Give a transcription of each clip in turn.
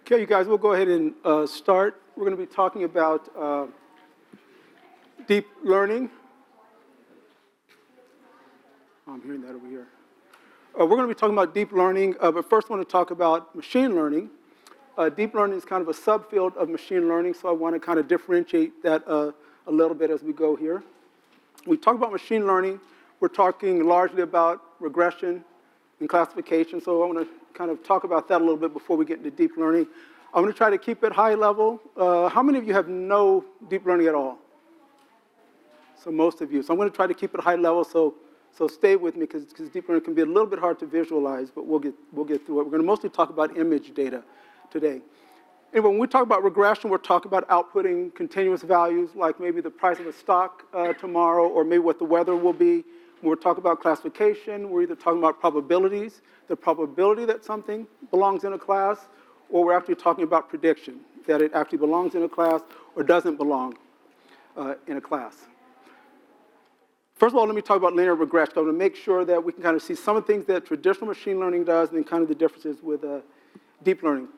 Okay, you guys, we'll go ahead and start. We're going to be talking about deep learning. I'm hearing that over here. We're going to be talking about deep learning, but first I want to talk about machine learning. Deep learning is kind of a subfield of machine learning, so I want to kind of differentiate that a little bit as we go here. When we talk about machine learning, we're talking largely about regression and classification, so I want to kind of talk about that a little bit before we get into deep learning. I'm going to try to keep it high level. How many of you have no deep learning at all? So most of you. So I'm going to try to keep it high level, so stay with me because deep learning can be a little bit hard to visualize, but we'll get through it. We're going to mostly talk about image data today. Anyway, when we talk about regression, we're talking about outputting continuous values, like maybe the price of a stock tomorrow, or maybe what the weather will be. When we're talking about classification, we're either talking about probabilities, the probability that something belongs in a class, or we're actually talking about prediction, that it actually belongs in a class or doesn't belong in a class. First of all, let me talk about linear regression. I'm going to make sure that we can kind of see some of the things that traditional machine learning does and then kind of the differences with deep learning.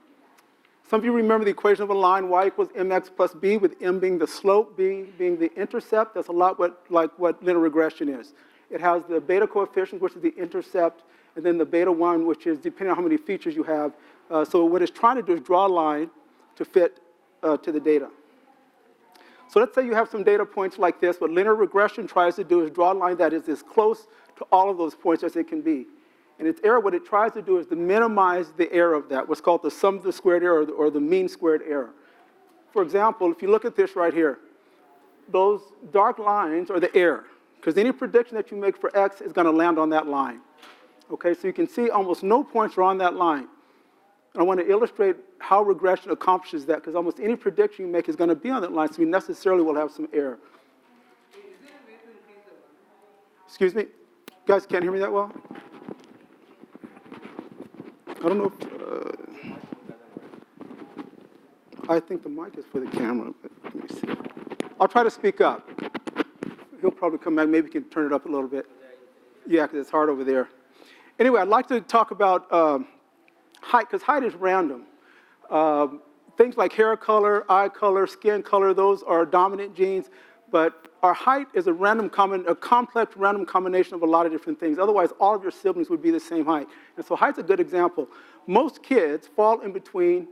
Some of you remember the equation of a line, y equals mx plus b, with m being the slope, b being the intercept. That's a lot like what linear regression is. It has the beta coefficient, which is the intercept, and then the beta 1, which is depending on how many features you have. So what it's trying to do is draw a line to fit to the data. So let's say you have some data points like this. What linear regression tries to do is draw a line that is as close to all of those points as it can be. And its error, what it tries to do is to minimize the error of that, what's called the sum of the squared error or the mean squared error. For example, if you look at this right here, those dark lines are the error, because any prediction that you make for x is going to land on that line. Okay, so you can see almost no points are on that line. And I want to illustrate how regression accomplishes that, because almost any prediction you make is going to be on that line, so you necessarily will have some error. Excuse me? You guys can't hear me that well? I don't know if... I think the mic is for the camera, but let me see. I'll try to speak up. He'll probably come back. Maybe we can turn it up a little bit. Yeah, because it's hard over there. Anyway, I'd like to talk about height, because height is random. Things like hair color, eye color, skin color, those are dominant genes, but our height is a complex random combination of a lot of different things. Otherwise, all of your siblings would be the same height. And so height's a good example. Most kids fall in between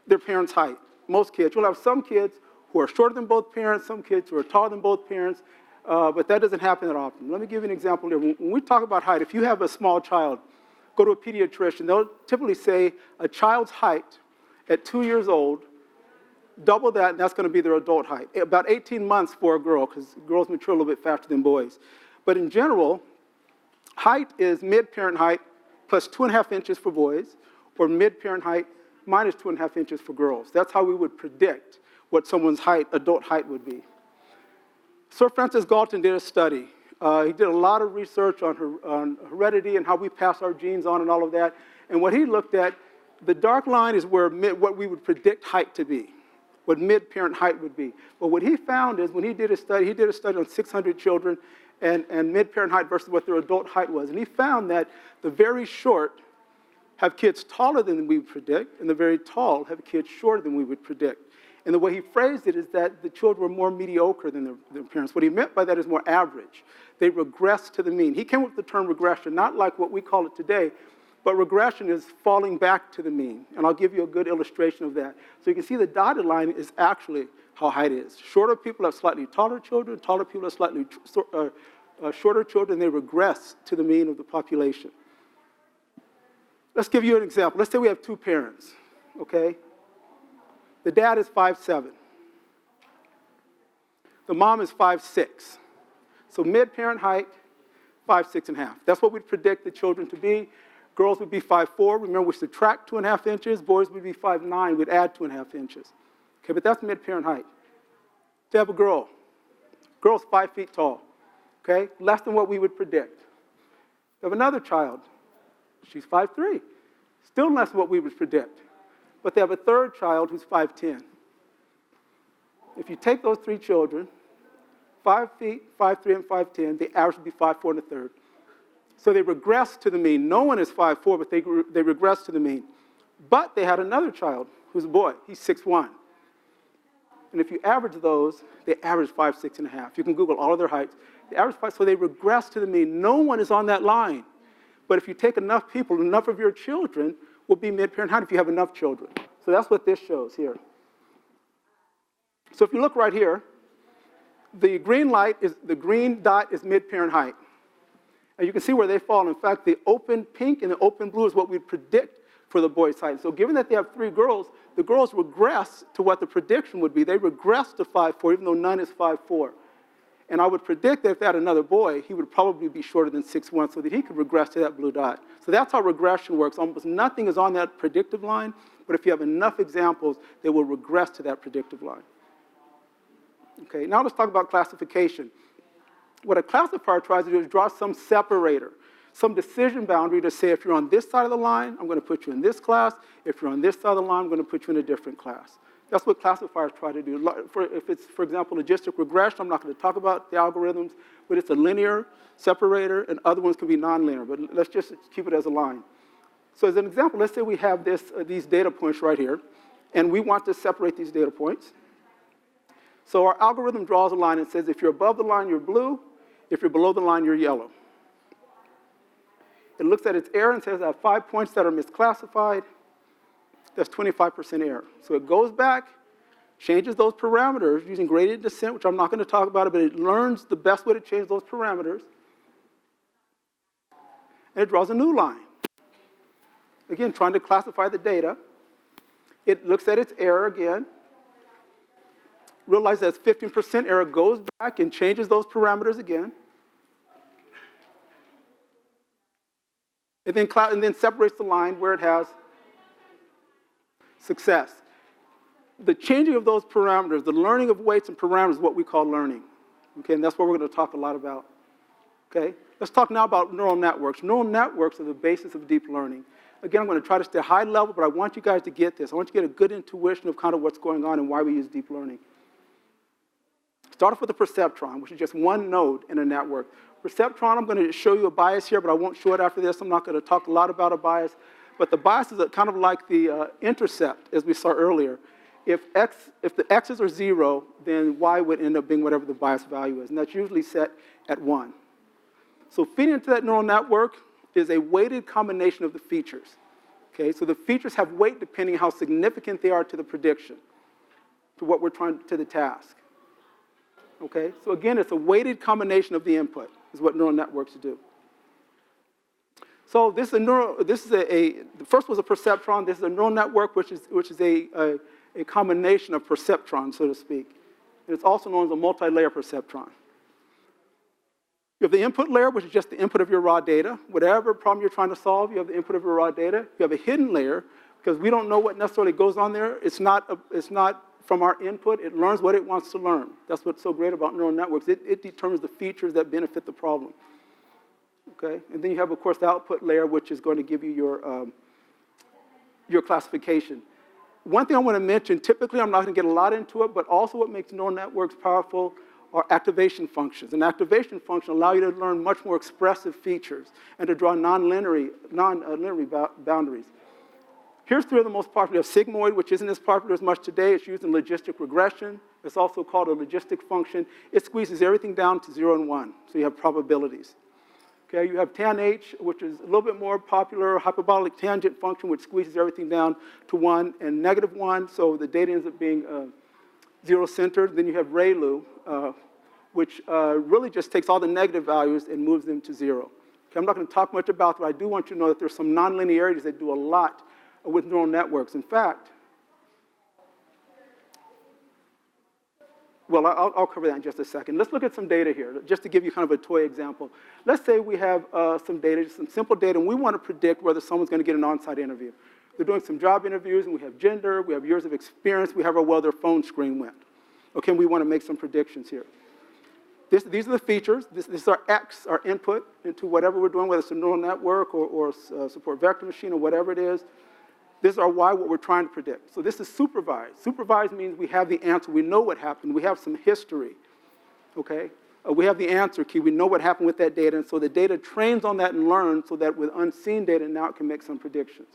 their parents' height. Most kids. You'll have some kids who are shorter than both parents, some kids who are taller than both parents, but that doesn't happen that often. Let me give you an example here. When we talk about height, if you have a small child, go to a pediatrician, they'll typically say a child's height at 2 years old, double that, and that's going to be their adult height. About 18 months for a girl, because girls mature a little bit faster than boys. But in general, height is mid-parent height plus 2.5 inches for boys, or mid-parent height minus 2.5 inches for girls. That's how we would predict what someone's height, adult height, would be. Sir Francis Galton did a study. He did a lot of research on heredity and how we pass our genes on and all of that. And what he looked at, the dark line is where what we would predict height to be, what mid-parent height would be. But what he found is when he did a study on 600 children and mid-parent height versus what their adult height was. And he found that the very short have kids taller than we would predict, and the very tall have kids shorter than we would predict. And the way he phrased it is that the children were more mediocre than their parents. What he meant by that is more average. They regress to the mean. He came up with the term regression, not like what we call it today, but regression is falling back to the mean. And I'll give you a good illustration of that. So you can see the dotted line is actually how height is. Shorter people have slightly taller children. Taller people have slightly shorter children. They regress to the mean of the population. Let's give you an example. Let's say we have two parents, okay? The dad is 5'7". The mom is 5'6". So mid-parent height, 5'6.5". That's what we'd predict the children to be. Girls would be 5'4". Remember, we subtract 2.5 inches. Boys would be 5'9". We'd add 2.5 inches. Okay, but that's mid-parent height. To have a girl. Girl's 5 feet tall. Okay, less than what we would predict. To have another child. She's 5'3". Still less than what we would predict. But they have a third child who's 5'10". If you take those three children, 5 feet, 5'3", and 5'10", the average would be 5'4 1/3. So they regress to the mean. No one is 5'4", but they regress to the mean. But they had another child who's a boy. He's 6'1". And if you average those, they average 5', 6.5". You can Google all of their heights. They average 5, so they regress to the mean. No one is on that line. But if you take enough people, enough of your children will be mid-parent height if you have enough children. So that's what this shows here. So if you look right here, the green dot is mid-parent height. And you can see where they fall. In fact, the open pink and the open blue is what we predict for the boys' height. So given that they have 3 girls, the girls regress to what the prediction would be. They regress to 5'4", even though none is 5'4". And I would predict that if they had another boy, he would probably be shorter than 6'1", so that he could regress to that blue dot. So that's how regression works. Almost nothing is on that predictive line, but if you have enough examples, they will regress to that predictive line. Okay, now let's talk about classification. What a classifier tries to do is draw some separator, some decision boundary to say if you're on this side of the line, I'm going to put you in this class. If you're on this side of the line, I'm going to put you in a different class. That's what classifiers try to do. If it's, for example, logistic regression, I'm not going to talk about the algorithms, but it's a linear separator, and other ones can be nonlinear. But let's just keep it as a line. So as an example, let's say we have these data points right here, and we want to separate these data points. So our algorithm draws a line and says if you're above the line, you're blue. If you're below the line, you're yellow. It looks at its error and says I have 5 points that are misclassified. That's 25% error. So it goes back, changes those parameters using gradient descent, which I'm not going to talk about, but it learns the best way to change those parameters. And it draws a new line. Again, trying to classify the data. It looks at its error again, realizes that's 15% error, goes back and changes those parameters again. And then separates the line where it has success. The changing of those parameters, the learning of weights and parameters is what we call learning. Okay, and that's what we're going to talk a lot about. Okay, let's talk now about neural networks. Neural networks are the basis of deep learning. Again, I'm going to try to stay high level, but I want you guys to get this. I want you to get a good intuition of kind of what's going on and why we use deep learning. Start off with the perceptron, which is just one node in a network. Perceptron, I'm going to show you a bias here, but I won't show it after this. I'm not going to talk a lot about a bias. But the bias is kind of like the intercept, as we saw earlier. If the x's are 0, then y would end up being whatever the bias value is, and that's usually set at 1. So feeding into that neural network is a weighted combination of the features. Okay, so the features have weight depending on how significant they are to the prediction, to what we're trying to the task. Okay, so again, it's a weighted combination of the input, is what neural networks do. So the first was a perceptron. This is a neural network, which is a combination of perceptrons, so to speak. And it's also known as a multi-layer perceptron. You have the input layer, which is just the input of your raw data. Whatever problem you're trying to solve, you have the input of your raw data. You have a hidden layer, because we don't know what necessarily goes on there. It's not from our input. It learns what it wants to learn. That's what's so great about neural networks. It determines the features that benefit the problem. Okay? And then you have, of course, the output layer, which is going to give you your classification. One thing I want to mention, typically I'm not going to get a lot into it, but also what makes neural networks powerful are activation functions. And activation functions allow you to learn much more expressive features and to draw non-linear boundaries. Here's 3 of the most popular. You have sigmoid, which isn't as popular as much today. It's used in logistic regression. It's also called a logistic function. It squeezes everything down to 0 and 1, so you have probabilities. Okay, you have tan-H, which is a little bit more popular, hyperbolic tangent function, which squeezes everything down to 1 and -1, so the data ends up being zero-centered. Then you have ReLU, which really just takes all the negative values and moves them to 0. Okay, I'm not going to talk much about it, but I do want you to know that there's some nonlinearities that do a lot with neural networks. In fact, well, I'll cover that in just a second. Let's look at some data here, just to give you kind of a toy example. Let's say we have some data, some simple data, and we want to predict whether someone's going to get an on-site interview. They're doing some job interviews, and we have gender, we have years of experience, we have how well their phone screen went. Okay, and we want to make some predictions here. These are the features. This is our X, our input into whatever we're doing, whether it's a neural network or support vector machine or whatever it is. This is our Y, what we're trying to predict. So this is supervised. Supervised means we have the answer. We know what happened. We have some history, okay? We have the answer key. We know what happened with that data, and so the data trains on that and learns so that with unseen data, now it can make some predictions.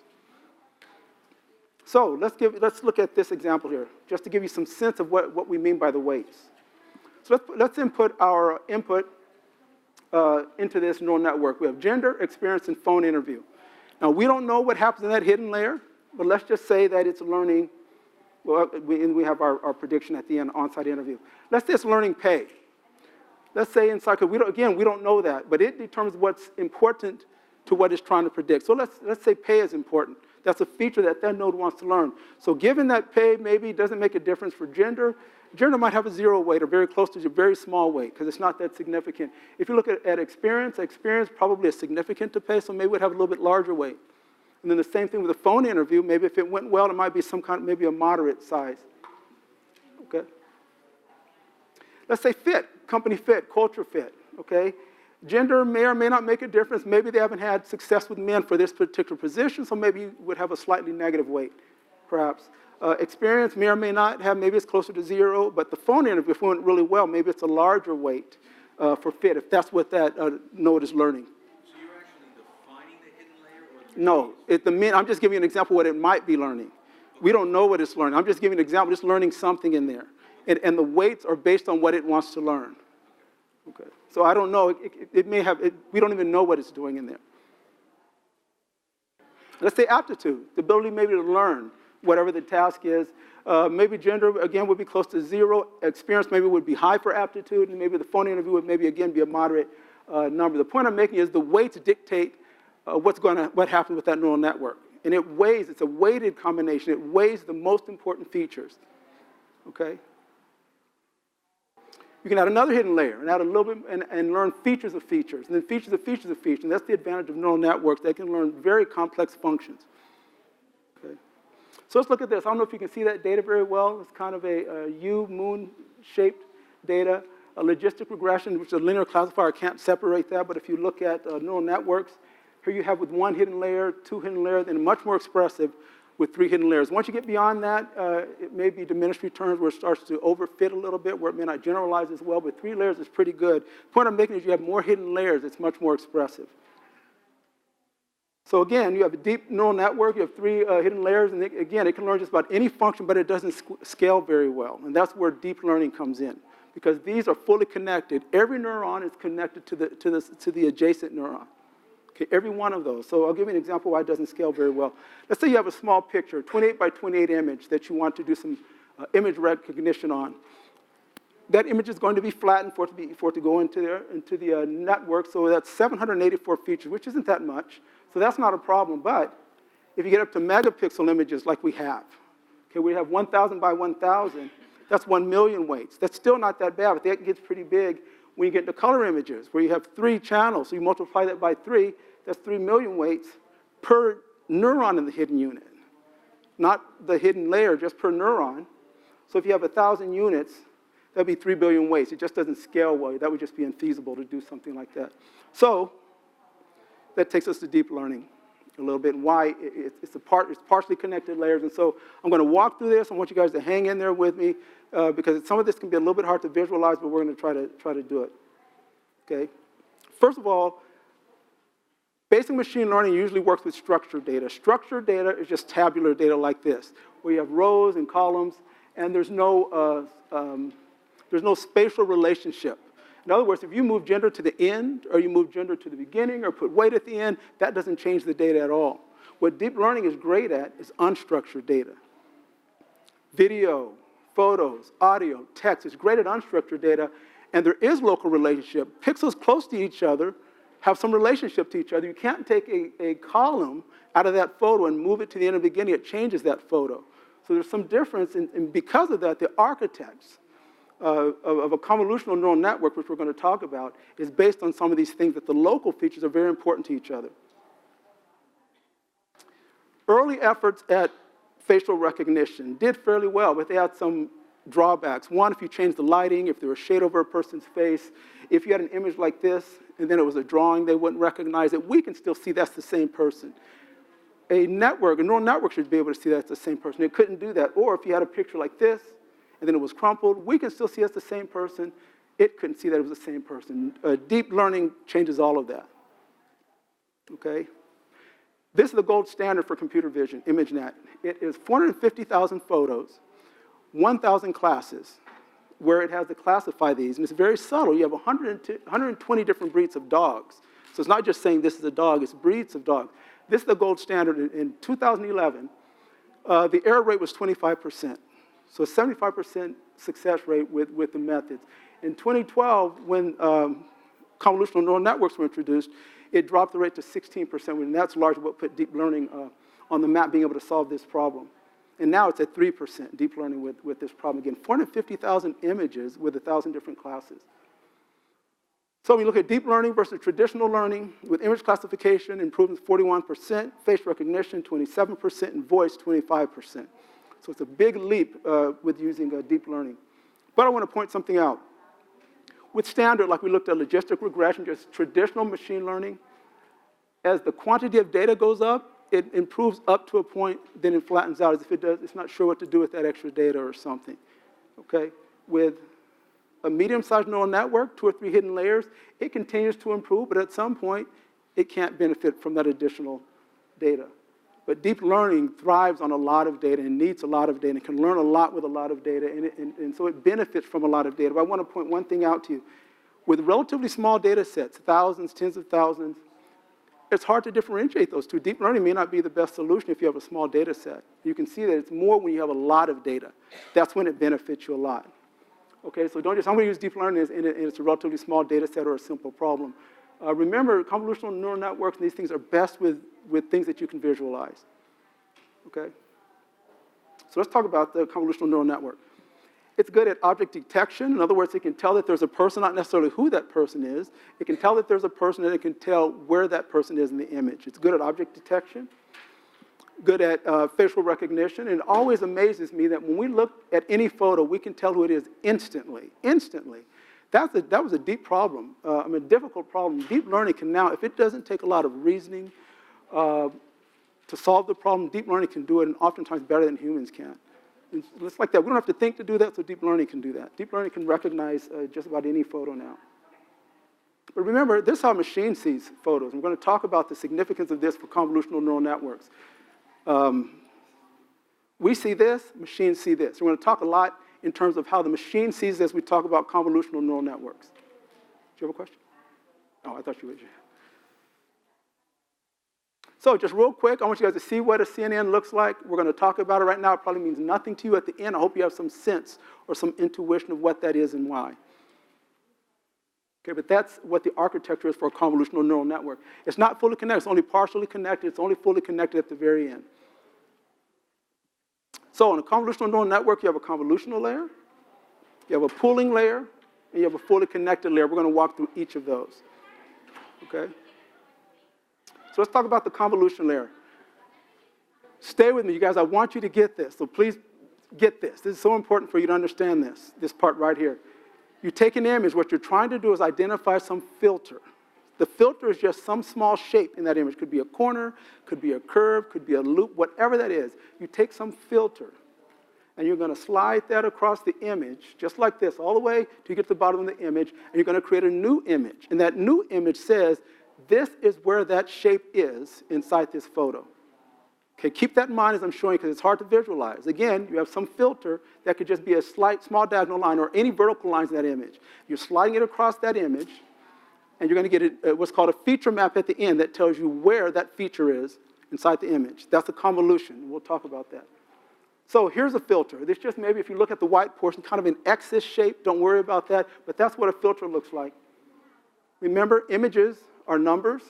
So let's look at this example here, just to give you some sense of what we mean by the weights. So let's input our input into this neural network. We have gender, experience, and phone interview. Now, we don't know what happens in that hidden layer, but let's just say that it's learning, well, we have our prediction at the end, on-site interview. Let's say it's learning pay. Let's say in psycho, we don't know that, but it determines what's important to what it's trying to predict. So let's say pay is important. That's a feature that node wants to learn. So given that pay maybe doesn't make a difference for gender, gender might have a 0 weight or very close to a very small weight because it's not that significant. If you look at experience probably is significant to pay, so maybe it would have a little bit larger weight. And then the same thing with a phone interview. Maybe if it went well, it might be maybe a moderate size. Okay. Let's say fit, company fit, culture fit, okay? Gender may or may not make a difference. Maybe they haven't had success with men for this particular position, so maybe you would have a slightly negative weight, perhaps. Experience may or may not have, maybe it's closer to 0, but the phone interview, if it went really well, maybe it's a larger weight for fit, if that's what that node is learning. So you're actually defining the hidden layer? No, I'm just giving you an example of what it might be learning. We don't know what it's learning. I'm just giving you an example, it's learning something in there. And the weights are based on what it wants to learn. Okay. So I don't know, we don't even know what it's doing in there. Let's say aptitude, the ability maybe to learn whatever the task is. Maybe gender, again, would be close to 0. Experience maybe would be high for aptitude, and maybe the phone interview would maybe, again, be a moderate number. The point I'm making is the weights dictate what happens with that neural network. And it's a weighted combination. It weighs the most important features, okay? You can add another hidden layer and add a little bit and learn features of features, and then features of features of features. And that's the advantage of neural networks. They can learn very complex functions. Okay. So let's look at this. I don't know if you can see that data very well. It's kind of a U-moon-shaped data. A logistic regression, which is a linear classifier. I can't separate that, but if you look at neural networks, here you have with 1 hidden layer, 2 hidden layers, and much more expressive with 3 hidden layers. Once you get beyond that, it may be diminished returns where it starts to overfit a little bit, where it may not generalize as well, but 3 layers is pretty good. The point I'm making is you have more hidden layers, it's much more expressive. So again, you have a deep neural network, you have 3 hidden layers, and again, it can learn just about any function, but it doesn't scale very well. And that's where deep learning comes in, because these are fully connected. Every neuron is connected to the adjacent neuron. Okay, every one of those. So I'll give you an example why it doesn't scale very well. Let's say you have a small picture, 28 by 28 image that you want to do some image recognition on. That image is going to be flattened for it to go into the network. So that's 784 features, which isn't that much. So that's not a problem. But if you get up to megapixel images like we have, okay, we have 1,000 by 1,000. That's 1 million weights. That's still not that bad, but that gets pretty big when you get into color images, where you have 3 channels. So you multiply that by 3. That's 3 million weights per neuron in the hidden unit. Not the hidden layer, just per neuron. So if you have 1,000 units, that'd be 3 billion weights. It just doesn't scale well. That would just be infeasible to do something like that. So that takes us to deep learning a little bit, and why it's partially connected layers. And so I'm going to walk through this. I want you guys to hang in there with me because some of this can be a little bit hard to visualize, but we're going to try to do it. Okay. First of all, basic machine learning usually works with structured data. Structured data is just tabular data like this, where you have rows and columns, and there's no spatial relationship. In other words, if you move gender to the end, or you move gender to the beginning, or put weight at the end, that doesn't change the data at all. What deep learning is great at is unstructured data. Video, photos, audio, text is great at unstructured data, and there is local relationship. Pixels close to each other have some relationship to each other. You can't take a column out of that photo and move it to the end of the beginning. It changes that photo. So there's some difference, and because of that, the architects of a convolutional neural network, which we're going to talk about, is based on some of these things, that the local features are very important to each other. Early efforts at facial recognition did fairly well, but they had some drawbacks. One, if you change the lighting, if there was shade over a person's face, if you had an image like this, and then it was a drawing, they wouldn't recognize it. We can still see that's the same person. A neural network should be able to see that's the same person. It couldn't do that. Or if you had a picture like this, and then it was crumpled, we can still see that's the same person. It couldn't see that it was the same person. Deep learning changes all of that. Okay? This is the gold standard for computer vision, ImageNet. It is 450,000 photos, 1,000 classes, where it has to classify these, and it's very subtle. You have 120 different breeds of dogs. So it's not just saying this is a dog, it's breeds of dogs. This is the gold standard. In 2011, the error rate was 25%. So 75% success rate with the methods. In 2012, when convolutional neural networks were introduced, it dropped the rate to 16%, and that's largely what put deep learning on the map, being able to solve this problem. And now it's at 3%, deep learning with this problem. Again, 450,000 images with 1,000 different classes. So when you look at deep learning versus traditional learning, with image classification, improvements 41%, face recognition 27%, and voice 25%. So it's a big leap with using deep learning. But I want to point something out. With standard, like we looked at logistic regression, just traditional machine learning, as the quantity of data goes up, it improves up to a point, then it flattens out. As if it's not sure what to do with that extra data or something. Okay? With a medium-sized neural network, 2 or 3 hidden layers, it continues to improve, but at some point, it can't benefit from that additional data. But deep learning thrives on a lot of data and needs a lot of data and can learn a lot with a lot of data, and so it benefits from a lot of data. But I want to point one thing out to you. With relatively small data sets, thousands, tens of thousands, it's hard to differentiate those two. Deep learning may not be the best solution if you have a small data set. You can see that it's more when you have a lot of data. That's when it benefits you a lot. Okay, so don't just, I'm going to use deep learning and it's a relatively small data set or a simple problem. Remember, convolutional neural networks and these things are best with things that you can visualize. Okay? So let's talk about the convolutional neural network. It's good at object detection. In other words, it can tell that there's a person, not necessarily who that person is. It can tell that there's a person, and it can tell where that person is in the image. It's good at object detection, good at facial recognition, and it always amazes me that when we look at any photo, we can tell who it is instantly. Instantly. That was a deep problem, a difficult problem. Deep learning can now, if it doesn't take a lot of reasoning to solve the problem, deep learning can do it, and oftentimes better than humans can. It's like that. We don't have to think to do that, so deep learning can do that. Deep learning can recognize just about any photo now. But remember, this is how a machine sees photos. We're going to talk about the significance of this for convolutional neural networks. We see this, machines see this. We're going to talk a lot in terms of how the machine sees this. We talk about convolutional neural networks. Do you have a question? Oh, I thought you would. So just real quick, I want you guys to see what a CNN looks like. We're going to talk about it right now. It probably means nothing to you at the end. I hope you have some sense or some intuition of what that is and why. Okay, but that's what the architecture is for a convolutional neural network. It's not fully connected. It's only partially connected. It's only fully connected at the very end. So in a convolutional neural network, you have a convolutional layer, you have a pooling layer, and you have a fully connected layer. We're going to walk through each of those. Okay? So let's talk about the convolution layer. Stay with me, you guys. I want you to get this. So please get this. This is so important for you to understand this part right here. You take an image. What you're trying to do is identify some filter. The filter is just some small shape in that image. Could be a corner, could be a curve, could be a loop, whatever that is. You take some filter, and you're going to slide that across the image, just like this, all the way till you get to the bottom of the image, and you're going to create a new image. And that new image says, this is where that shape is inside this photo. Okay, keep that in mind as I'm showing you, because it's hard to visualize. Again, you have some filter that could just be a slight, small diagonal line or any vertical lines in that image. You're sliding it across that image, and you're going to get what's called a feature map at the end that tells you where that feature is inside the image. That's a convolution. We'll talk about that. So here's a filter. This just maybe, if you look at the white portion, kind of an X-ish shape. Don't worry about that, but that's what a filter looks like. Remember, images are numbers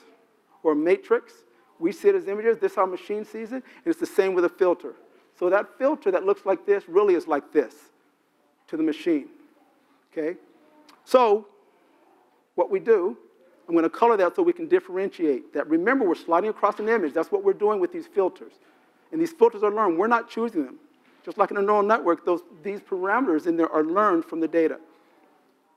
or matrix. We see it as images. This is how a machine sees it, and it's the same with a filter. So that filter that looks like this really is like this to the machine. Okay? So what we do, I'm going to color that so we can differentiate that. Remember, we're sliding across an image. That's what we're doing with these filters. And these filters are learned. We're not choosing them. Just like in a neural network, these parameters in there are learned from the data.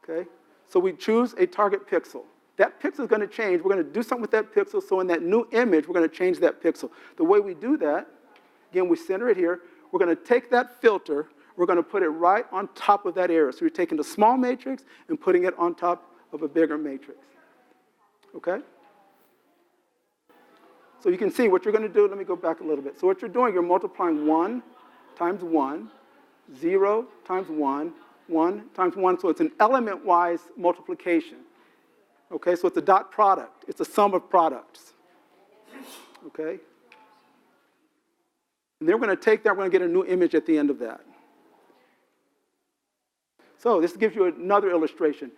Okay? So we choose a target pixel. That pixel is going to change. We're going to do something with that pixel, so in that new image, we're going to change that pixel. The way we do that, again, we center it here. We're going to take that filter. We're going to put it right on top of that area. So we're taking the small matrix and putting it on top of a bigger matrix. Okay? So you can see what you're going to do. Let me go back a little bit. So what you're doing, you're multiplying 1 times 1, 0 times 1, 1 times 1. So it's an element-wise multiplication. Okay, so it's a dot product. It's a sum of products. Okay? And then we're going to take that, we're going to get a new image at the end of that. So this gives you another illustration.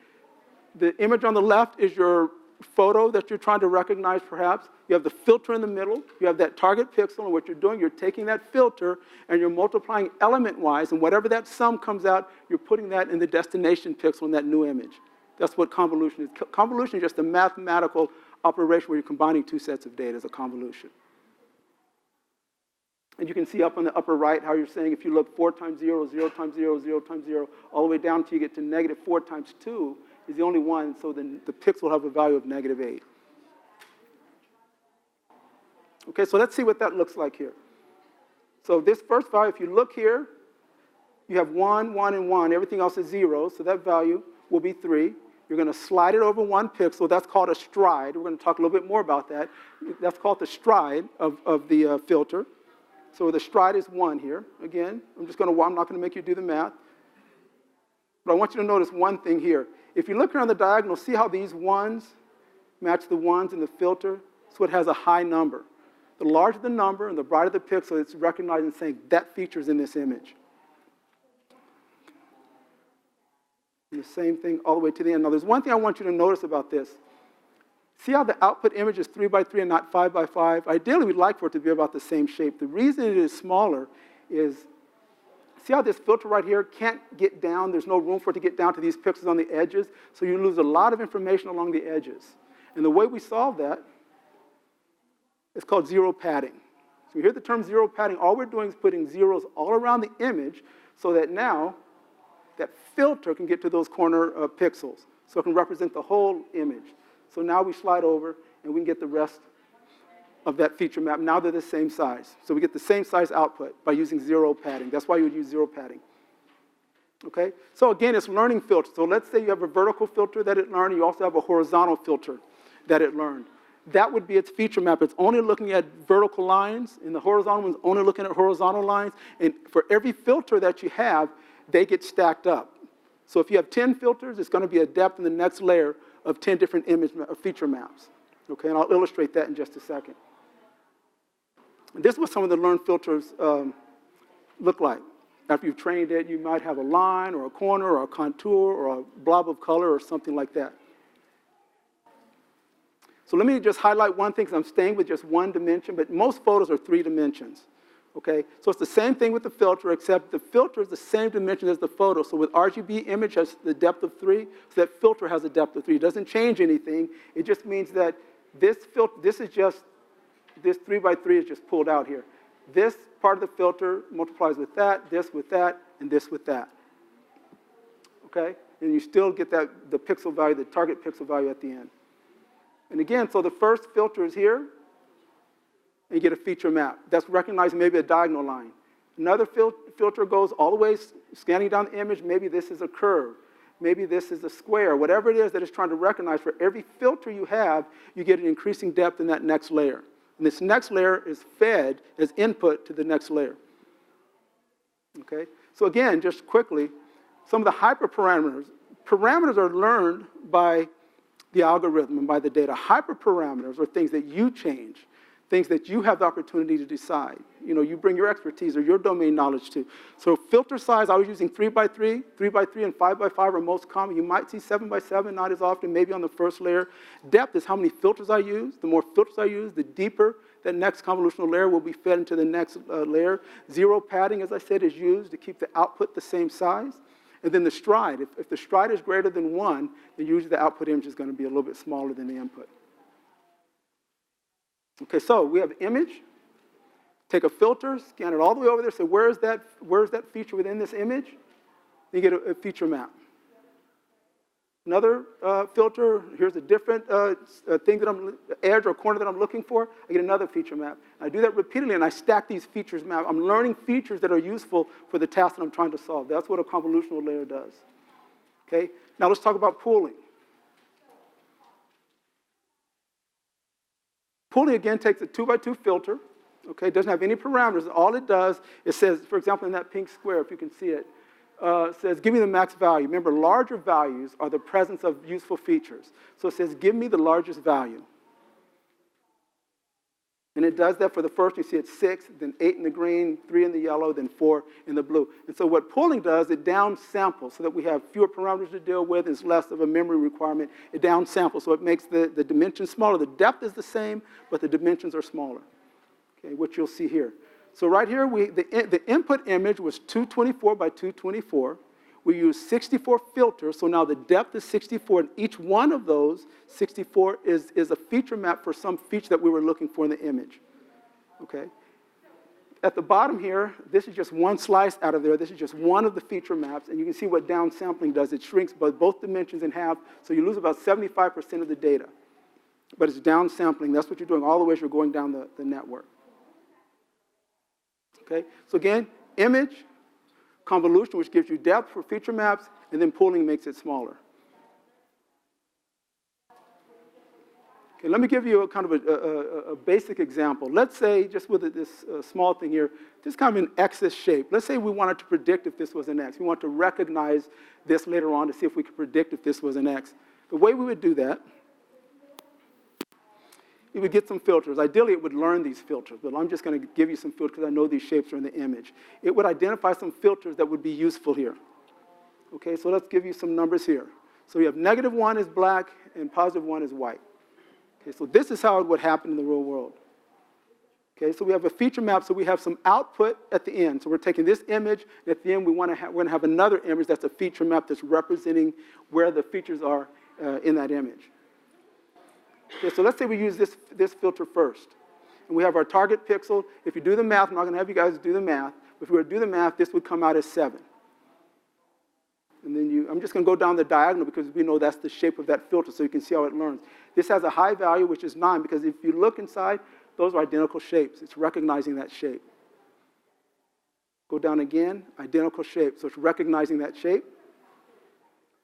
The image on the left is your photo that you're trying to recognize, perhaps. You have the filter in the middle. You have that target pixel, and what you're doing, you're taking that filter and you're multiplying element-wise, and whatever that sum comes out, you're putting that in the destination pixel in that new image. That's what convolution is. Convolution is just a mathematical operation where you're combining two sets of data as a convolution. And you can see up on the upper right how you're saying if you look 4 times 0, 0 times 0, 0 times 0, all the way down until you get to negative 4 times 2 is the only one, so then the pixel will have a value of negative 8. Okay, so let's see what that looks like here. So this first value, if you look here, you have 1, 1, and 1. Everything else is 0, so that value will be 3. You're going to slide it over 1 pixel. That's called a stride. We're going to talk a little bit more about that. That's called the stride of the filter. So the stride is 1 here. Again, I'm not going to make you do the math. But I want you to notice one thing here. If you look around the diagonal, see how these 1s match the 1s in the filter? So it has a high number. The larger the number and the brighter the pixel, it's recognizing and saying that feature is in this image. And the same thing all the way to the end. Now, there's one thing I want you to notice about this. See how the output image is 3 by 3 and not 5 by 5? Ideally, we'd like for it to be about the same shape. The reason it is smaller is, see how this filter right here can't get down? There's no room for it to get down to these pixels on the edges, so you lose a lot of information along the edges. And the way we solve that is called zero padding. So you hear the term zero padding. All we're doing is putting zeros all around the image so that now that filter can get to those corner pixels, so it can represent the whole image. So now we slide over, and we can get the rest of that feature map. Now they're the same size. So we get the same size output by using zero padding. That's why you would use zero padding. Okay? So again, it's learning filters. So let's say you have a vertical filter that it learned. You also have a horizontal filter that it learned. That would be its feature map. It's only looking at vertical lines, and the horizontal one's only looking at horizontal lines. And for every filter that you have, they get stacked up. So if you have 10 filters, it's going to be a depth in the next layer of 10 different feature maps. Okay, and I'll illustrate that in just a second. And this is what some of the learned filters look like. After you've trained it, you might have a line or a corner or a contour or a blob of color or something like that. So let me just highlight one thing, because I'm staying with just one dimension, but most photos are 3 dimensions. Okay, so it's the same thing with the filter, except the filter is the same dimension as the photo. So with RGB image has the depth of 3, so that filter has a depth of 3. It doesn't change anything. It just means that this 3 by 3 is just pulled out here. This part of the filter multiplies with that, and this with that. Okay, and you still get the pixel value, the target pixel value at the end. And again, so the first filter is here, and you get a feature map. That's recognizing maybe a diagonal line. Another filter goes all the way, scanning down the image. Maybe this is a curve. Maybe this is a square. Whatever it is that it's trying to recognize, for every filter you have, you get an increasing depth in that next layer. And this next layer is fed as input to the next layer. Okay? So again, just quickly, some of the hyperparameters. Parameters are learned by the algorithm and by the data. Hyperparameters are things that you change, things that you have the opportunity to decide. You bring your expertise or your domain knowledge to. So filter size, I was using 3 by 3, 3 by 3, and 5 by 5 are most common. You might see 7 by 7, not as often, maybe on the first layer. Depth is how many filters I use. The more filters I use, the deeper that next convolutional layer will be fed into the next layer. Zero padding, as I said, is used to keep the output the same size. And then the stride. If the stride is greater than 1, then usually the output image is going to be a little bit smaller than the input. Okay, so we have image. Take a filter, scan it all the way over there. So where's that feature within this image? You get a feature map. Another filter, here's a different thing edge or corner that I'm looking for. I get another feature map. I do that repeatedly, and I stack these features map. I'm learning features that are useful for the task that I'm trying to solve. That's what a convolutional layer does. Okay, now let's talk about pooling. Pooling, again, takes a 2x2 filter. Okay, it doesn't have any parameters. All it does, it says, for example, in that pink square, if you can see it, says, give me the max value. Remember, larger values are the presence of useful features. So it says, give me the largest value. And it does that for the first, you see it's 6, then 8 in the green, 3 in the yellow, then 4 in the blue. And so what pooling does, it downsamples so that we have fewer parameters to deal with, it's less of a memory requirement. It downsamples, so it makes the dimensions smaller. The depth is the same, but the dimensions are smaller, okay, which you'll see here. So right here, the input image was 224 by 224. We used 64 filters, so now the depth is 64, and each one of those 64 is a feature map for some feature that we were looking for in the image, okay? At the bottom here, this is just one slice out of there. This is just one of the feature maps, and you can see what downsampling does. It shrinks both dimensions in half, so you lose about 75% of the data. But it's downsampling. That's what you're doing all the way as you're going down the network. Okay, so again, image, convolution, which gives you depth for feature maps, and then pooling makes it smaller. Okay, let me give you a kind of a basic example. Let's say, just with this small thing here, just kind of an X-ish shape. Let's say we wanted to predict if this was an X. We want to recognize this later on to see if we could predict if this was an X. The way we would do that, you would get some filters. Ideally, it would learn these filters, but I'm just going to give you some filters because I know these shapes are in the image. It would identify some filters that would be useful here. Okay, so let's give you some numbers here. So we have -1 is black and +1 is white. Okay, so this is how it would happen in the real world. Okay, so we have a feature map, so we have some output at the end. So we're taking this image, and at the end we're going to have another image that's a feature map that's representing where the features are in that image. Okay, so let's say we use this filter first. And we have our target pixel. If you do the math, I'm not going to have you guys do the math. If we were to do the math, this would come out as 7. And then I'm just going to go down the diagonal because we know that's the shape of that filter so you can see how it learns. This has a high value, which is 9, because if you look inside, those are identical shapes. It's recognizing that shape. Go down again, identical shape. So it's recognizing that shape.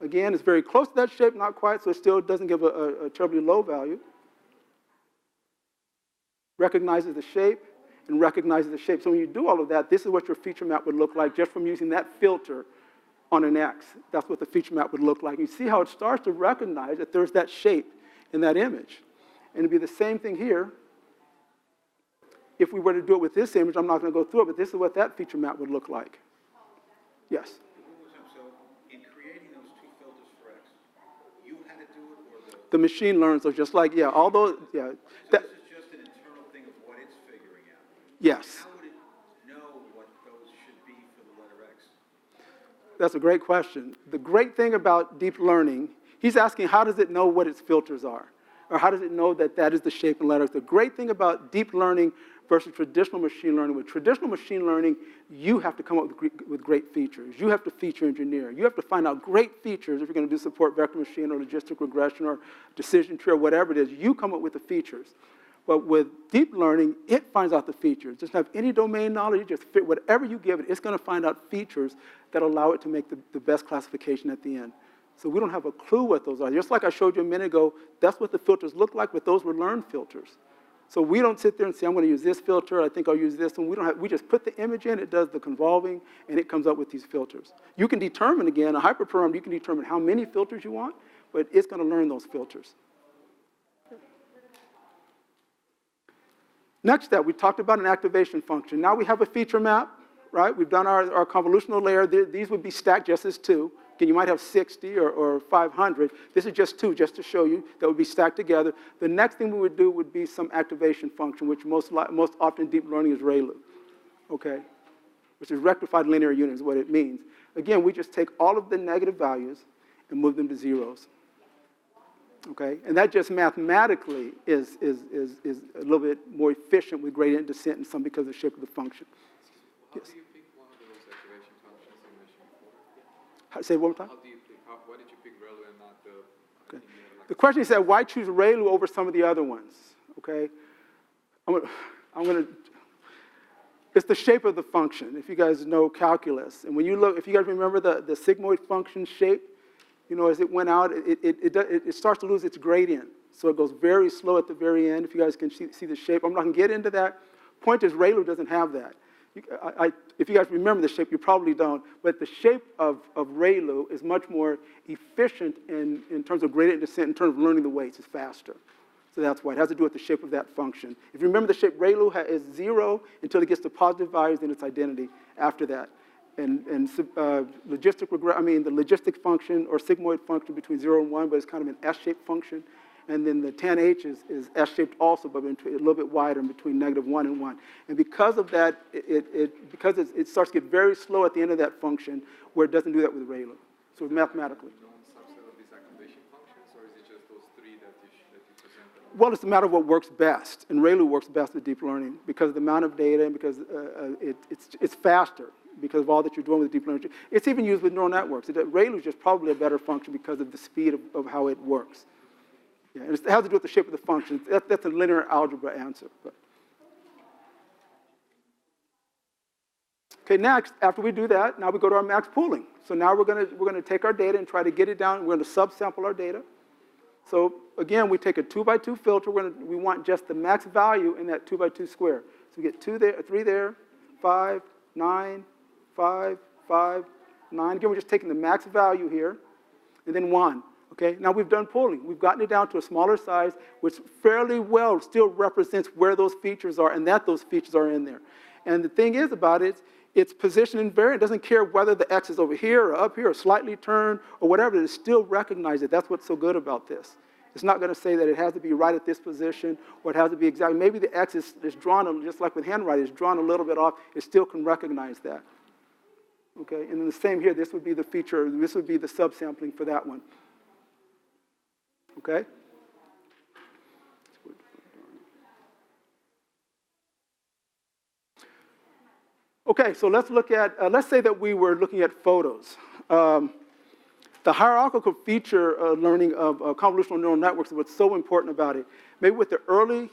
Again, it's very close to that shape, not quite, so it still doesn't give a terribly low value. Recognizes the shape and recognizes the shape. So when you do all of that, this is what your feature map would look like just from using that filter on an X. That's what the feature map would look like. You see how it starts to recognize that there's that shape in that image. And it'd be the same thing here. If we were to do it with this image, I'm not going to go through it, but this is what that feature map would look like. Yes? The machine learns, so just like, although, So this is just an internal thing of what it's figuring out. Yes. How would it know what those should be for the letter X? That's a great question. The great thing about deep learning, he's asking how does it know what its filters are? Or how does it know that that is the shape and letters? The great thing about deep learning versus traditional machine learning, with traditional machine learning, you have to come up with great features. You have to feature engineer. You have to find out great features if you're going to do support vector machine or logistic regression or decision tree or whatever it is. You come up with the features. But with deep learning, it finds out the features. It doesn't have any domain knowledge. You just fit whatever you give it, it's going to find out features that allow it to make the best classification at the end. So we don't have a clue what those are. Just like I showed you a minute ago, that's what the filters look like, but those were learned filters. So we don't sit there and say, I'm going to use this filter, I think I'll use this one. We just put the image in, it does the convolving, and it comes up with these filters. You can determine, again, a hyperparameter, you can determine how many filters you want, but it's going to learn those filters. Next step, we talked about an activation function. Now we have a feature map, right? We've done our convolutional layer. These would be stacked just as 2. Again, you might have 60 or 500. This is just 2, just to show you, that would be stacked together. The next thing we would do would be some activation function, which most often deep learning is ReLU, okay? Which is rectified linear unit is what it means. Again, we just take all of the negative values and move them to zeros, okay? And that just mathematically is a little bit more efficient with gradient descent and some because of the shape of the function. How Yes. do you pick one of those activation functions you mentioned before? Say it one more time. How do you pick? Why did you pick ReLU and not the? Okay. The question is that why choose ReLU over some of the other ones? Okay, I'm gonna. It's the shape of the function. If you guys know calculus, and when you look, if you guys remember the sigmoid function shape, you know, as it went out, it starts to lose its gradient. So it goes very slow at the very end, if you guys can see the shape. I'm not going to get into that. Point is, ReLU doesn't have that. If you guys remember the shape, you probably don't, but the shape of ReLU is much more efficient in terms of gradient descent, in terms of learning the weights. It's faster. So that's why it has to do with the shape of that function. If you remember the shape, ReLU is 0 until it gets to positive values, then it's identity after that. And the logistic function or sigmoid function between 0 and 1, but it's kind of an S-shaped function. And then the tan H is S-shaped also, but a little bit wider between -1 and 1. And because of that, because it starts to get very slow at the end of that function, where it doesn't do that with ReLU. So mathematically. Known subset of these activation functions, or is it just those three that you presented? Well, it's a matter of what works best. And ReLU works best with deep learning because of the amount of data and because it's faster because of all that you're doing with deep learning. It's even used with neural networks. ReLU is just probably a better function because of the speed of how it works. Yeah, it has to do with the shape of the function. That's a linear algebra answer. But. Okay, next, after we do that, now we go to our max pooling. So now we're gonna take our data and try to get it down. We're gonna subsample our data. So again, we take a 2x2 filter. We want just the max value in that 2x2 square. So we get 2 there, 3 there, 5, 9, 5, 5, 9. Again, we're just taking the max value here, and then 1. Okay, now we've done pooling. We've gotten it down to a smaller size, which fairly well still represents where those features are and that those features are in there. And the thing is about it, it's position invariant. It doesn't care whether the X is over here or up here or slightly turned or whatever. It still recognizes it. That's what's so good about this. It's not going to say that it has to be right at this position or it has to be exactly. Maybe the X is drawn, just like with handwriting, it's drawn a little bit off. It still can recognize that. Okay, and then the same here. This would be the feature. This would be the subsampling for that one. Okay? Okay, so let's look at, let's say that we were looking at photos. The hierarchical feature learning of convolutional neural networks is what's so important about it. Maybe with the early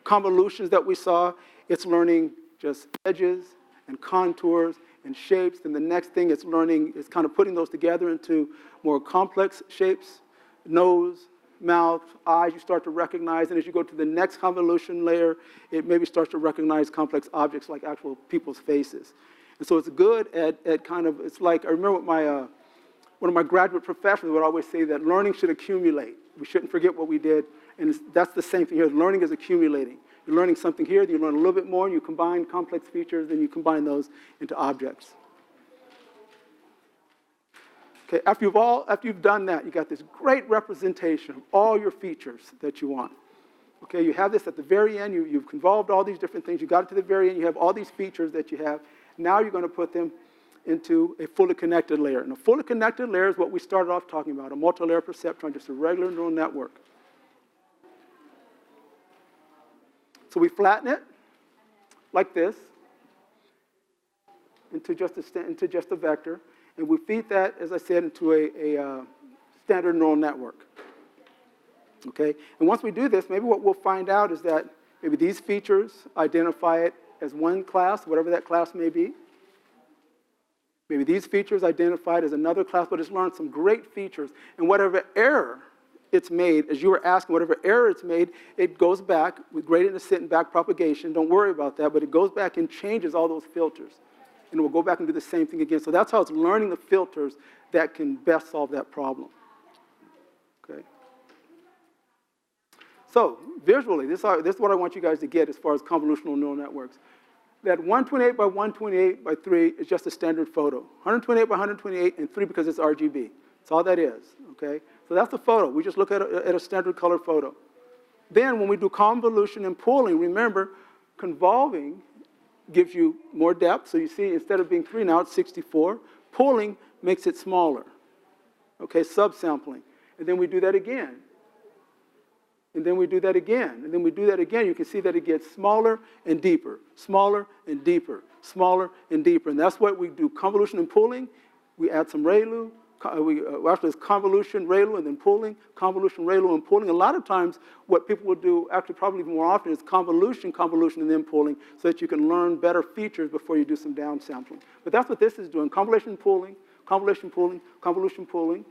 convolutions that we saw, it's learning just edges and contours and shapes. Then the next thing it's learning is kind of putting those together into more complex shapes. Nose, mouth, eyes, you start to recognize. And as you go to the next convolution layer, it maybe starts to recognize complex objects like actual people's faces. And so it's good at kind of, it's like, I remember one of my graduate professors would always say that learning should accumulate. We shouldn't forget what we did. And that's the same thing here. Learning is accumulating. You're learning something here, then you learn a little bit more, and you combine complex features, then you combine those into objects. Okay, after you've done that, you got this great representation of all your features that you want. Okay, you have this at the very end. You've convolved all these different things. You got it to the very end. You have all these features that you have. Now you're going to put them into a fully connected layer. And a fully connected layer is what we started off talking about, a multi-layer perceptron, just a regular neural network. So we flatten it like this into just a vector. And we feed that, as I said, into a standard neural network. Okay? And once we do this, maybe what we'll find out is that maybe these features identify it as one class, whatever that class may be. Maybe these features identify it as another class, but it's learned some great features. And whatever error it's made, as you were asking, whatever error it's made, it goes back with gradient descent and back propagation. Don't worry about that, but it goes back and changes all those filters. And it will go back and do the same thing again. So that's how it's learning the filters that can best solve that problem. Okay. So visually, this is what I want you guys to get as far as convolutional neural networks. That 128 by 128 by 3 is just a standard photo. 128 by 128 and 3 because it's RGB. That's all that is. Okay. So that's the photo. We just look at a standard color photo. Then when we do convolution and pooling, remember, convolving gives you more depth. So you see, instead of being 3, now it's 64. Pooling makes it smaller. Okay, subsampling. And then we do that again. And then we do that again. And then we do that again. You can see that it gets smaller and deeper, smaller and deeper, smaller and deeper. And that's what we do. Convolution and pooling, we add some ReLU. After it's convolution, ReLU, and then pooling, convolution, ReLU, and pooling. A lot of times, what people will do, actually probably more often, is convolution, and then pooling, so that you can learn better features before you do some downsampling. But that's what this is doing, convolution pooling, convolution pooling.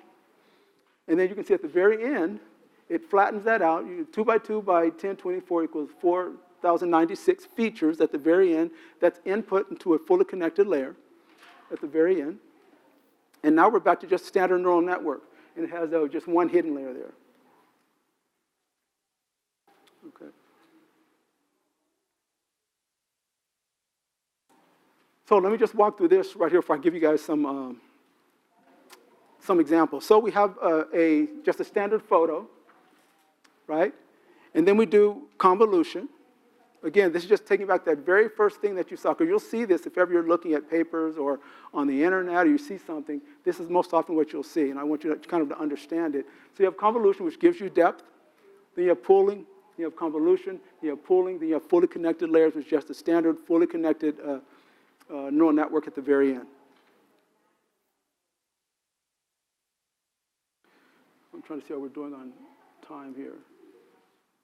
And then you can see at the very end, It flattens that out. 2 by 2 by 1024 equals 4,096 features at the very end. That's input into a fully connected layer at the very end. And now we're back to just standard neural network. And it has just one hidden layer there. Okay. So let me just walk through this right here before I give you guys some examples. So we have just a standard photo, right? And then we do convolution. Again, this is just taking back that very first thing that you saw, because you'll see this if ever you're looking at papers or on the internet or you see something. This is most often what you'll see, and I want you to kind of to understand it. So you have convolution, which gives you depth. Then you have pooling. You have convolution. You have pooling. Then you have fully connected layers, which is just a standard fully connected neural network at the very end. I'm trying to see how we're doing on time here.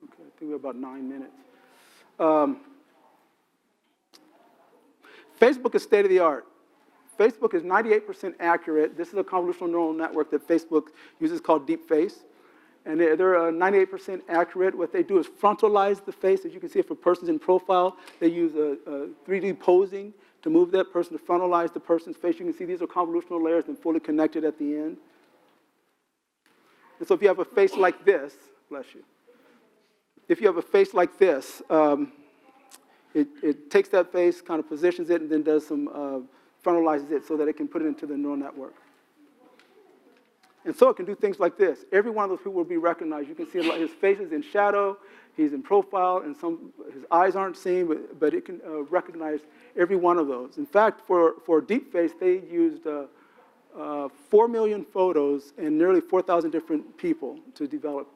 Okay, I think we have about 9 minutes. Facebook is state-of-the-art. Facebook is 98% accurate. This is a convolutional neural network that Facebook uses called DeepFace. And they're 98% accurate. What they do is frontalize the face. As you can see, if a person's in profile, they use a 3D posing to move that person, to frontalize the person's face. You can see these are convolutional layers and fully connected at the end. And so if you have a face like this, bless you. If you have a face like this, it takes that face, kind of positions it, and then does some, frontalizes it so that it can put it into the neural network. And so it can do things like this. Every one of those people will be recognized. You can see his face is in shadow, he's in profile, and his eyes aren't seen, but it can recognize every one of those. In fact, for DeepFace, they used 4 million photos and nearly 4,000 different people to develop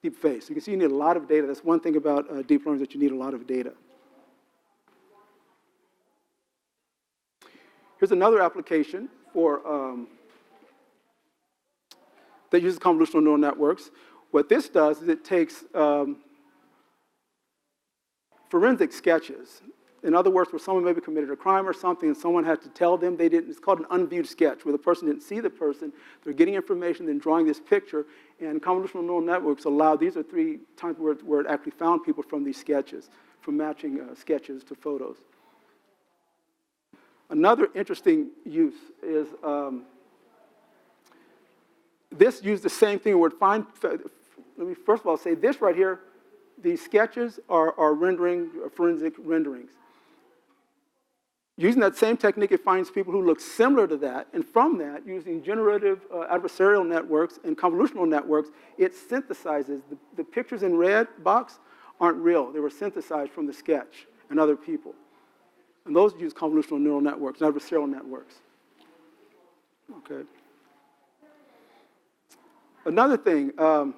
DeepFace. You can see you need a lot of data. That's one thing about deep learning, that you need a lot of data. Here's another application for that uses convolutional neural networks. What this does is it takes forensic sketches. In other words, where someone maybe committed a crime or something and someone had to tell them they didn't, it's called an unviewed sketch, where the person didn't see the person, they're getting information, then drawing this picture, and convolutional neural networks allow, these are 3 times where it actually found people from these sketches, from matching sketches to photos. Another interesting use is, this used the same thing where it find, let me first of all say this right here, these sketches are rendering, forensic renderings. Using that same technique, it finds people who look similar to that, and from that, using generative adversarial networks and convolutional networks, it synthesizes. The pictures in red box aren't real. They were synthesized from the sketch and other people. And those use convolutional neural networks, adversarial networks. Okay. Another thing, I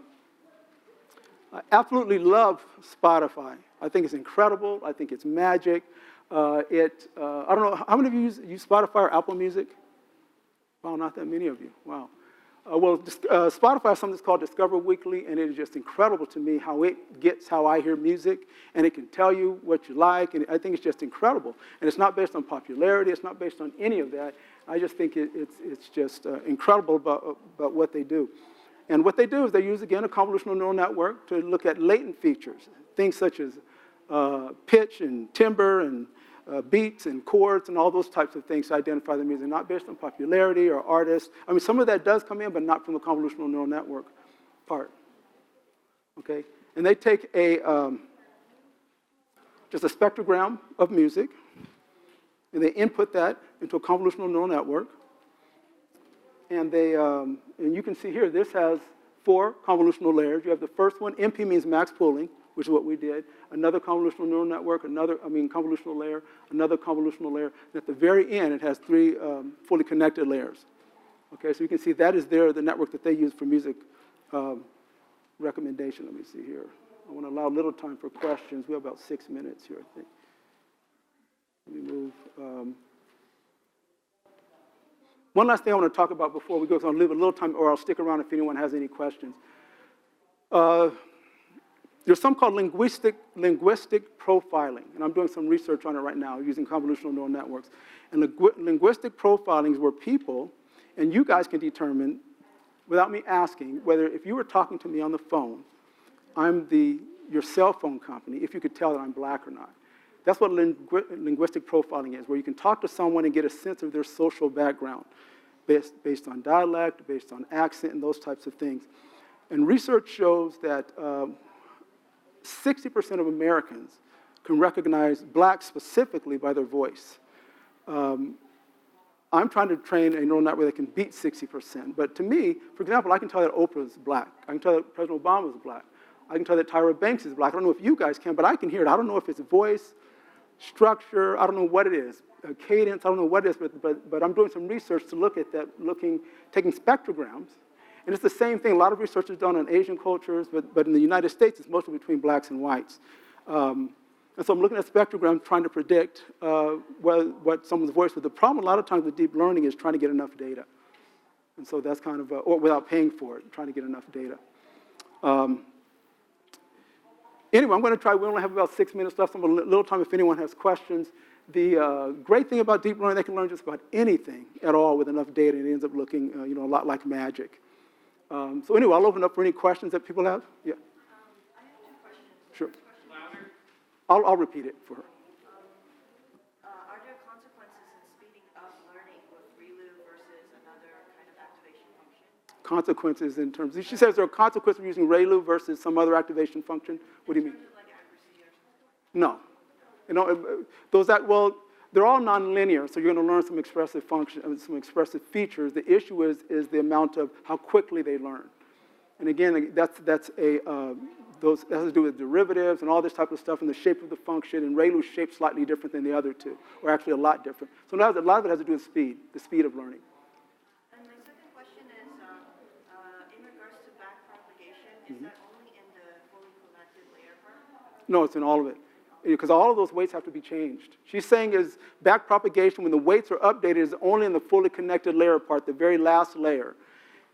absolutely love Spotify. I think it's incredible. I think it's magic. I don't know, how many of you use Spotify or Apple Music? Wow, not that many of you. Wow. Spotify has something that's called Discover Weekly, and it is just incredible to me how it gets how I hear music, and it can tell you what you like, and I think it's just incredible. And it's not based on popularity. It's not based on any of that. I just think it's just incredible about what they do. And what they do is they use, again, a convolutional neural network to look at latent features, things such as pitch and timbre and beats and chords and all those types of things to identify the music, not based on popularity or artists. I mean, some of that does come in, but not from the convolutional neural network part. Okay? And they take just a spectrogram of music, and they input that into a convolutional neural network. And and you can see here, this has 4 convolutional layers. You have the first one, MP means max pooling, which is what we did. Another convolutional neural network, convolutional layer, another convolutional layer. And at the very end, it has 3 fully connected layers. Okay, so you can see that is the network that they use for music recommendation. Let me see here. I want to allow a little time for questions. We have about 6 minutes here, I think. Let me move. One last thing I want to talk about before we go, so I'll leave a little time, or I'll stick around if anyone has any questions. There's something called linguistic profiling, and I'm doing some research on it right now using convolutional neural networks. And linguistic profiling is where people, and you guys can determine without me asking, whether if you were talking to me on the phone, I'm your cell phone company, if you could tell that I'm black or not. That's what linguistic profiling is, where you can talk to someone and get a sense of their social background based on dialect, based on accent, and those types of things. And research shows that 60% of Americans can recognize blacks specifically by their voice. I'm trying to train a neural network that can beat 60%. But to me, for example, I can tell that Oprah's black. I can tell that President Obama is black. I can tell that Tyra Banks is black. I don't know if you guys can, but I can hear it. I don't know if it's voice, structure, I don't know what it is, cadence, I don't know what it is, but I'm doing some research to look at that, taking spectrograms. And it's the same thing. A lot of research is done on Asian cultures, but in the United States, it's mostly between blacks and whites. And so I'm looking at spectrograms trying to predict what someone's voice is. The problem a lot of times with deep learning is trying to get enough data. And so that's kind of, or without paying for it, trying to get enough data. Anyway, I'm going to try, we only have about 6 minutes left, so I'm a little time if anyone has questions. The great thing about deep learning, they can learn just about anything at all with enough data, and it ends up looking a lot like magic. So anyway, I'll open up for any questions that people have. Yeah. I have 2 questions. Sure. Louder. I'll repeat it for her. Are there consequences in speeding up learning with ReLU versus another kind of activation function? Consequences in terms, she says there are consequences of using ReLU versus some other activation function. What do you mean? In terms of like accuracy or something? No. They're all nonlinear, so you're going to learn some expressive function, some expressive features. The issue is the amount of how quickly they learn. And again, that has to do with derivatives and all this type of stuff and the shape of the function, and ReLU's shape slightly different than the other two, or actually a lot different. So a lot of it has to do with speed, the speed of learning. And my second question is, in regards to backpropagation, is that only in the fully connected layer part? No, it's in all of it. Because all of those weights have to be changed. She's saying is backpropagation, when the weights are updated, is only in the fully connected layer part, the very last layer.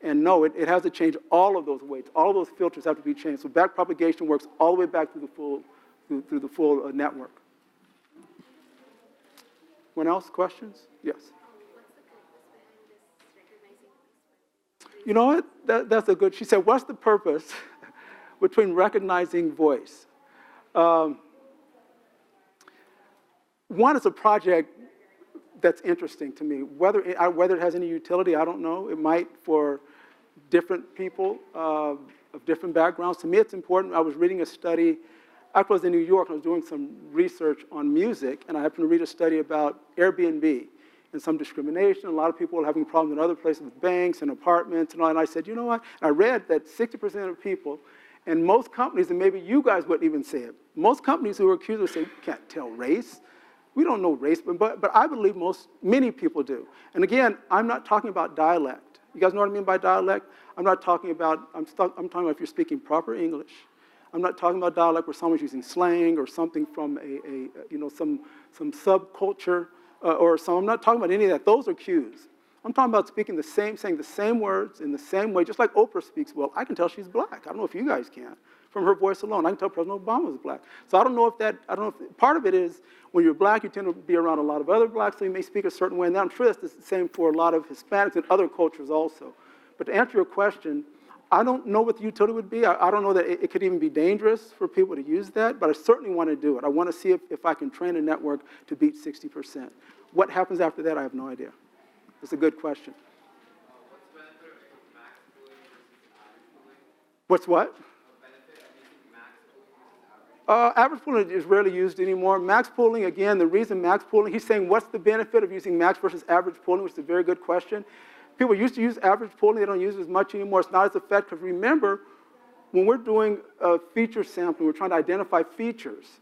And no, it has to change all of those weights. All of those filters have to be changed. So backpropagation works all the way back through the full network. Anyone else? Questions? Yes. You know what? That's a good. She said, "What's the purpose between recognizing voice?" One is a project that's interesting to me. Whether it has any utility, I don't know. It might for different people of different backgrounds. To me, it's important. I was reading a study. I was in New York, and I was doing some research on music, and I happened to read a study about Airbnb and some discrimination. A lot of people are having problems in other places with banks and apartments and all. And I said, you know what? And I read that 60% of people, and most companies, and maybe you guys wouldn't even say it, most companies who are accused would say, we can't tell race. We don't know race, but I believe many people do. And again, I'm not talking about dialect. You guys know what I mean by dialect? I'm talking about if you're speaking proper English. I'm not talking about dialect where someone's using slang or something from some subculture I'm not talking about any of that. Those are cues. I'm talking about saying the same words in the same way, just like Oprah speaks well. I can tell she's black. I don't know if you guys can. From her voice alone, I can tell President Obama is black. So part of it is when you're black, you tend to be around a lot of other blacks, so you may speak a certain way. And I'm sure that's the same for a lot of Hispanics and other cultures also. But to answer your question, I don't know what the utility would be. I don't know that it could even be dangerous for people to use that, but I certainly want to do it. I want to see if I can train a network to beat 60%. What happens after that, I have no idea. It's a good question. What's the benefit of max pooling versus average pooling? What's what? Average pooling is rarely used anymore. Max pooling, again, the reason max pooling, he's saying what's the benefit of using max versus average pooling, which is a very good question. People used to use average pooling. They don't use it as much anymore. It's not as effective. Remember, when we're doing feature sampling, we're trying to identify features.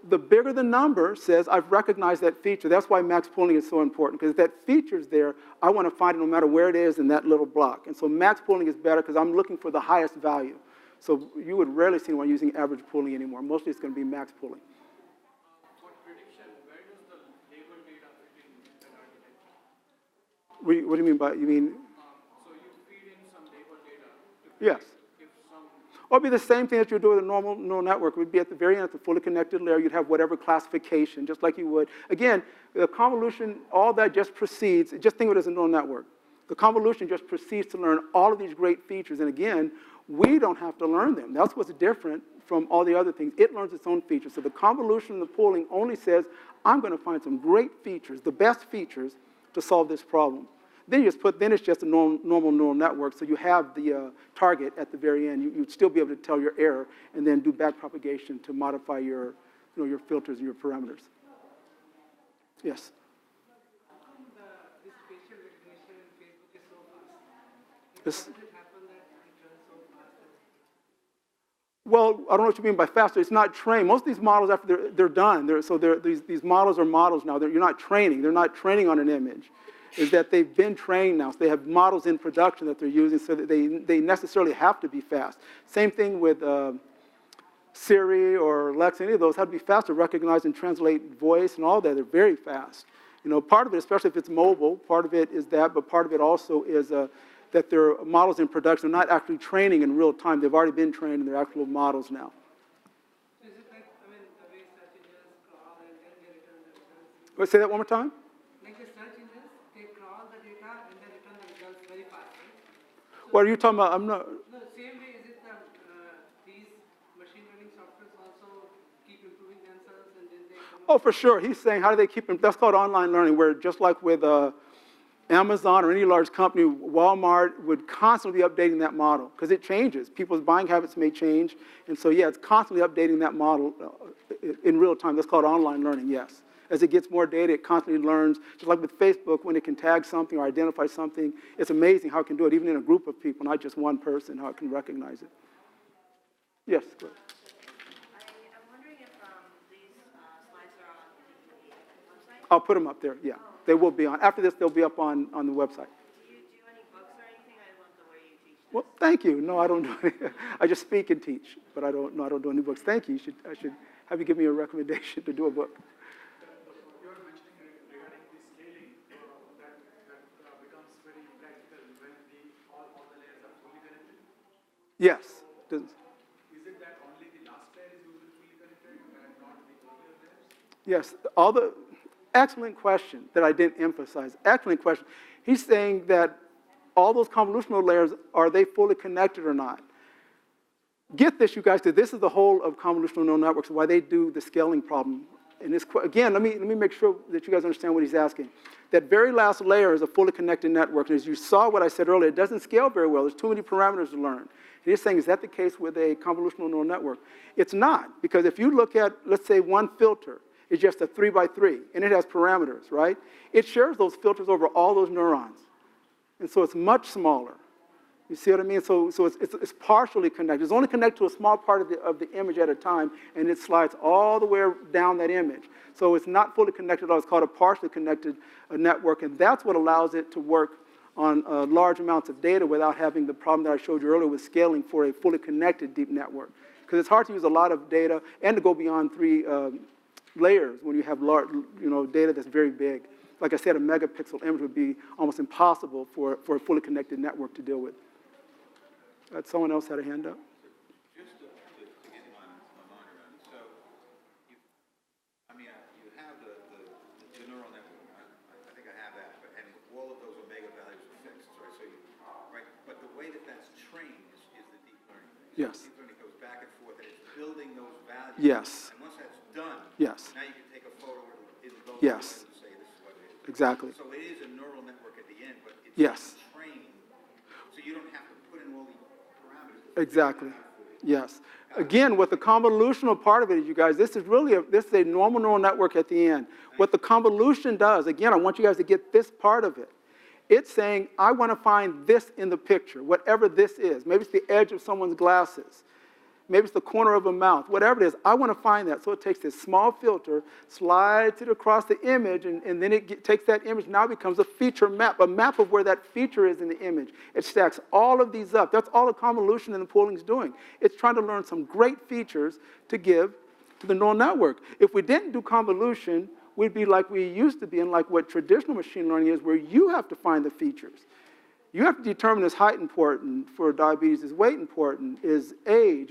The bigger the number says, I've recognized that feature. That's why max pooling is so important, because if that feature's there, I want to find it no matter where it is in that little block. And so max pooling is better because I'm looking for the highest value. So you would rarely see anyone using average pooling anymore. Mostly it's going to be max pooling. For prediction, where does the label data fit in that architecture? What do you mean by, you mean? So you feed in some label data to Yes. give some... Or it'd be the same thing that you do with a normal neural network. It would be at the very end, at the fully connected layer, you'd have whatever classification, just like you would. Again, the convolution, all that just proceeds, just think of it as a neural network. The convolution just proceeds to learn all of these great features, and again, we don't have to learn them. That's what's different from all the other things. It learns its own features. So the convolution and the pooling only says, I'm going to find some great features, the best features, to solve this problem. Then it's just a normal neural network, so you have the target at the very end. You'd still be able to tell your error and then do backpropagation to modify your, your filters and your parameters. Yes? How come this facial recognition in Facebook is so fast? This- How does it happen that it runs so fast? Well, I don't know what you mean by faster. It's not trained. Most of these models, after they're done, these models are models now. You're not training. They're not training on an image. Is that they've been trained now. So they have models in production that they're using so that they necessarily have to be fast. Same thing with Siri or Alexa, any of those have to be fast to recognize and translate voice and all that. They're very fast. Part of it, especially if it's mobile, part of it is that, but part of it also is that they're models in production. They're not actually training in real time. They've already been trained and they're actual models now. Is it like, the way search engines crawl and then they return the results? Wait, say that one more time? Like the search engines, they crawl the data and then return the results very fast, right? What are you talking about? I'm not. No, the same way is it that these machine learning softwares also keep improving themselves and then they come Oh, for sure. He's saying, how do they keep them? That's called online learning, where just like with Amazon or any large company, Walmart would constantly be updating that model because it changes. People's buying habits may change. And so, yeah, it's constantly updating that model in real time. That's called online learning, yes. As it gets more data, it constantly learns. Just like with Facebook, when it can tag something or identify something, it's amazing how it can do it, even in a group of people, not just one person, how it can recognize it. Yes, go ahead. I'm wondering if these slides are on the website? I'll put them up there, yeah. They will be on. After this, they'll be up on the website. Do you do any books or anything? I love the way you teach this. Well, thank you. No, I don't do any. I just speak and teach, but I don't do any books. Thank you. I should have you give me a recommendation to do a book. You were mentioning regarding the scaling that becomes very practical when all the layers are fully connected. Yes. Is it that only the last layer is usually fully connected and not the earlier layers? Yes. Excellent question that I didn't emphasize. Excellent question. He's saying that all those convolutional layers, are they fully connected or not? Get this, you guys, because this is the whole of convolutional neural networks, why they do the scaling problem. And this, again, let me make sure that you guys understand what he's asking. That very last layer is a fully connected network. And as you saw what I said earlier, it doesn't scale very well. There's too many parameters to learn. And he's saying, is that the case with a convolutional neural network? It's not, because if you look at, let's say, one filter, it's just a 3x3, and it has parameters, right? It shares those filters over all those neurons. And so it's much smaller. You see what I mean? So it's partially connected. It's only connected to a small part of the image at a time, and it slides all the way down that image. So it's not fully connected at all. It's called a partially connected network, and that's what allows it to work on large amounts of data without having the problem that I showed you earlier with scaling for a fully connected deep network. Because it's hard to use a lot of data and to go beyond 3 layers when you have large, data that's very big. Like I said, a megapixel image would be almost impossible for a fully connected network to deal with. Someone else had a hand up? Just to get my mind around it, so you have the neural network. I think I have that, and all of those omega values are fixed, right? So right, but the way that that's trained is the deep learning. Yes. Deep learning goes back and forth, and it's building those values. Yes. And once that's done, Yes. now you can take a photo in both Yes. and say this is what it is. Exactly. So it is a neural network at the end, but it's Yes. trained, so you don't have to put in all the parameters. Exactly. Yes. Again, what the convolutional part of it is, you guys, this is a normal neural network at the end. What the convolution does, again, I want you guys to get this part of it. It's saying, I want to find this in the picture, whatever this is. Maybe it's the edge of someone's glasses. Maybe it's the corner of a mouth. Whatever it is, I want to find that. So it takes this small filter, slides it across the image, and then it takes that image, now becomes a feature map, a map of where that feature is in the image. It stacks all of these up. That's all the convolution and the pooling is doing. It's trying to learn some great features to give to the neural network. If we didn't do convolution, we'd be like we used to be, and like what traditional machine learning is, where you have to find the features. You have to determine, is height important for diabetes? Is weight important? Is age?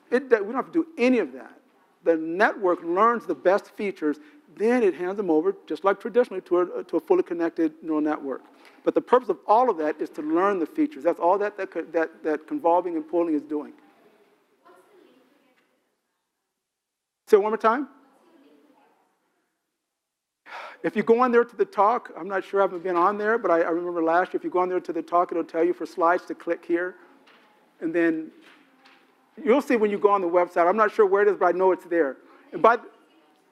We don't have to do any of that. The network learns the best features then it hands them over, just like traditionally, to a fully connected neural network. But the purpose of all of that is to learn the features. That's all that convolving and pooling is doing. Say it one more time. If you go on there to the talk, I'm not sure, I haven't been on there, but I remember last year, if you go on there to the talk, it'll tell you for slides to click here. And then you'll see when you go on the website. I'm not sure where it is, but I know it's there. And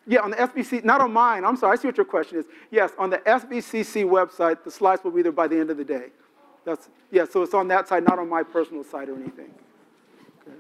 yeah, on the SBC, not on mine. I'm sorry, I see what your question is. Yes, on the SBCC website, the slides will be there by the end of the day. Yeah, so it's on that side, not on my personal site or anything. Okay.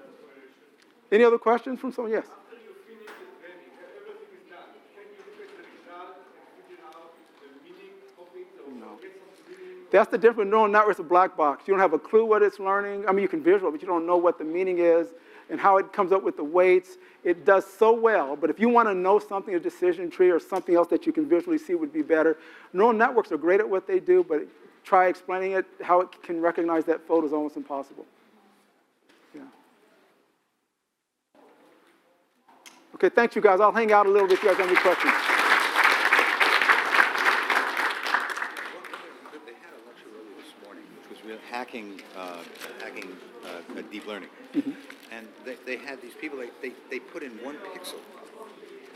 Any other questions from someone? Yes. After you finish the training, everything is done. Can you look at the result and figure out the meaning of it or No. get some meaning? That's the difference. Neural network is a black box. You don't have a clue what it's learning. I mean, you can visual, but you don't know what the meaning is and how it comes up with the weights. It does so well, but if you want to know something, a decision tree or something else that you can visually see would be better. Neural networks are great at what they do, but try explaining it, how it can recognize that photo is almost impossible. Yeah. Okay, thanks you guys. I'll hang out a little bit if you guys have any questions. They had a lecture earlier this morning, which was hacking deep learning. And they had these people, they put in 1 pixel,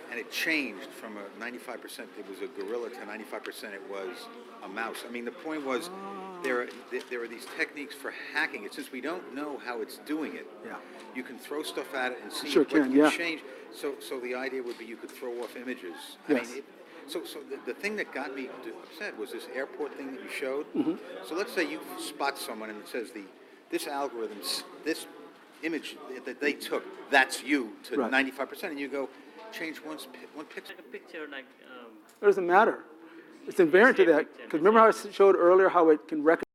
and it changed from a 95%, it was a gorilla, to 95% it was a mouse. I mean, the point was, there are these techniques for hacking it. Since we don't know how it's doing it, you can throw stuff at it and see what can change. So the idea would be you could throw off images. Yes. I mean, so the thing that got me upset was this airport thing that you showed. So let's say you spot someone and it says this algorithm, this image that they took, that's you to 95%, and you go change one pixel. Like a picture, like. It doesn't matter. It's invariant to that. Because remember how I showed earlier how it can recognize